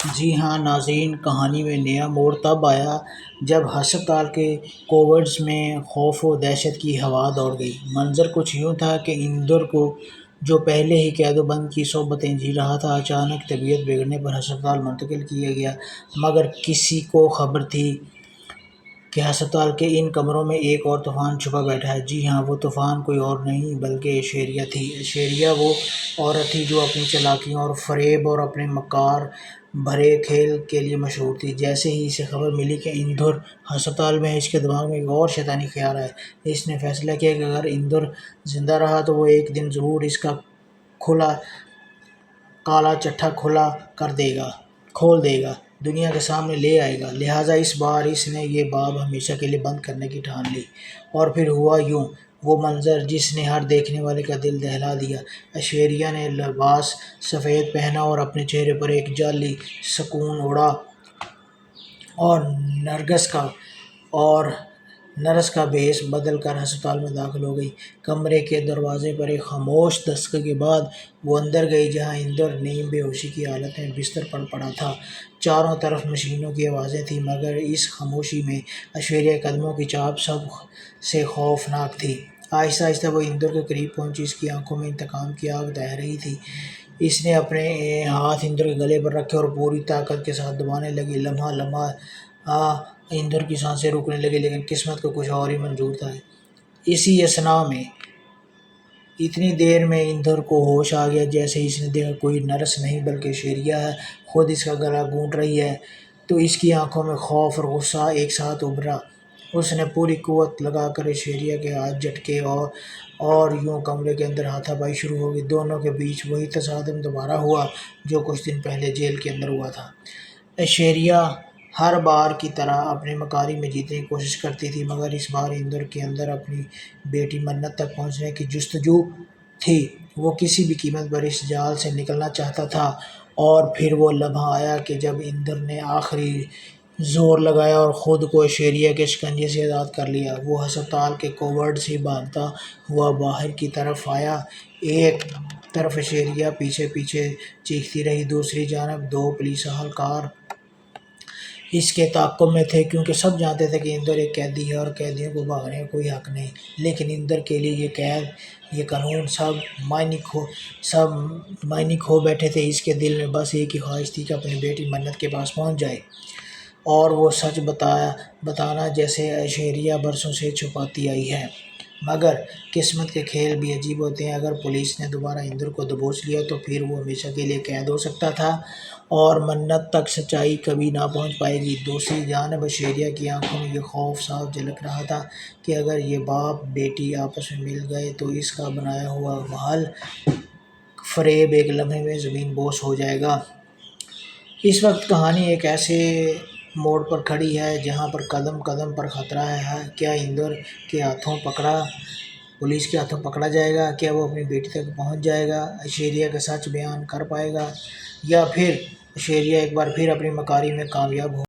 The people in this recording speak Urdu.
جی ہاں ناظرین، کہانی میں نیا موڑ تب آیا جب ہسپتال کے کوارڈز میں خوف و دہشت کی ہوا دوڑ گئی۔ منظر کچھ یوں تھا کہ اندر کو، جو پہلے ہی قید و بند کی صحبتیں جی رہا تھا، اچانک طبیعت بگڑنے پر ہسپتال منتقل کیا گیا۔ مگر کسی کو خبر تھی کہ ہسپتال کے ان کمروں میں ایک اور طوفان چھپا بیٹھا ہے۔ جی ہاں، وہ طوفان کوئی اور نہیں بلکہ ایشوریا تھی۔ ایشوریا وہ عورت تھی جو اپنی چالاکیوں اور فریب اور اپنے مکار بھرے کھیل کے لیے مشہور تھی۔ جیسے ہی اسے خبر ملی کہ اندر ہسپتال میں ہے، اس کے دماغ میں ایک اور شیطانی خیال آیا۔ اس نے فیصلہ کیا کہ اگر اندر زندہ رہا تو وہ ایک دن ضرور اس کا کالا چٹھا کھول دے گا، دنیا کے سامنے لے آئے گا۔ لہٰذا اس بار اس نے یہ باب ہمیشہ کے لیے بند کرنے کی ٹھان لی۔ اور پھر ہوا یوں، وہ منظر جس نے ہر دیکھنے والے کا دل دہلا دیا۔ ایشوریا نے لباس سفید پہنا اور اپنے چہرے پر ایک جعلی سکون اوڑھا اور نرس کا بھیس بدل کر ہسپتال میں داخل ہو گئی۔ کمرے کے دروازے پر ایک خاموش دستک کے بعد وہ اندر گئی، جہاں اندر نیم بے ہوشی کی حالت میں بستر پر پڑا تھا۔ چاروں طرف مشینوں کی آوازیں تھیں، مگر اس خاموشی میں ایشوریا کے قدموں کی چاپ سب سے خوفناک تھی۔ آہستہ آہستہ وہ اندر کے قریب پہنچی، اس کی آنکھوں میں انتقام کی آگ دہہ رہی تھی۔ اس نے اپنے ہاتھ اندر کے گلے پر رکھے اور پوری طاقت کے ساتھ دبانے لگی۔ لمحہ لمحہ اندر کی سانسیں رکنے لگیں، لیکن قسمت کو کچھ اور ہی منظور تھا۔ اسی اثنا میں اتنی دیر میں اندر کو ہوش آ گیا۔ جیسے اس نے دیکھا کوئی نرس نہیں بلکہ ایشوریا ہے، خود اس کا گلا گھونٹ رہی ہے، تو اس کی آنکھوں میں خوف اور غصہ ایک ساتھ ابھرا۔ اس نے پوری قوت لگا کر ایشوریا کے ہاتھ جھٹکے اور یوں کمرے کے اندر ہاتھا پائی شروع ہو گئی۔ دونوں کے بیچ وہی تصادم دوبارہ ہوا جو کچھ دن پہلے جیل کے اندر ہوا تھا۔ ایشوریا ہر بار کی طرح اپنے مکاری میں جیتنے کی کوشش کرتی تھی، مگر اس بار اندر کے اندر اپنی بیٹی منت تک پہنچنے کی جستجو تھی۔ وہ کسی بھی قیمت پر اس جال سے نکلنا چاہتا تھا۔ اور پھر وہ لمحہ آیا کہ جب اندر نے آخری زور لگایا اور خود کو ایشوریا کے شکنجے سے آزاد کر لیا۔ وہ ہسپتال کے کوارڈ سے بھاگتا ہوا باہر کی طرف آیا۔ ایک طرف ایشوریا پیچھے پیچھے چیختی رہی، دوسری جانب دو پولیس اہلکار اس کے تعاقب میں تھے، کیونکہ سب جانتے تھے کہ اندر ایک قیدی ہے اور قیدیوں کو بھاگنے کا کوئی حق نہیں۔ لیکن اندر کے لیے یہ قید، یہ قانون سب معنی کھو بیٹھے تھے۔ اس کے دل میں بس ایک ہی خواہش تھی کہ اپنی بیٹی منت کے پاس پہنچ جائے اور وہ سچ بتانا جسے ایشوریا برسوں سے چھپاتی آئی ہے۔ مگر قسمت کے کھیل بھی عجیب ہوتے ہیں۔ اگر پولیس نے دوبارہ اندر کو دبوچ لیا تو پھر وہ ہمیشہ کے لیے قید ہو سکتا تھا اور منت تک سچائی کبھی نہ پہنچ پائے گی۔ دوسری جانب ایشوریا کی آنکھوں میں یہ خوف صاف جھلک رہا تھا کہ اگر یہ باپ بیٹی آپس میں مل گئے تو اس کا بنایا ہوا محل فریب ایک لمحے میں زمین بوس ہو جائے گا۔ اس وقت کہانی ایک ایسے موڑ پر کھڑی ہے جہاں پر قدم قدم پر خطرہ ہے۔ کیا اندر پولیس کے ہاتھوں پکڑا جائے گا؟ کیا وہ اپنی بیٹی تک پہنچ جائے گا؟ ایشوریا کا سچ بیان کر پائے گا؟ یا پھر ایشوریا ایک بار پھر اپنی مکاری میں کامیاب ہو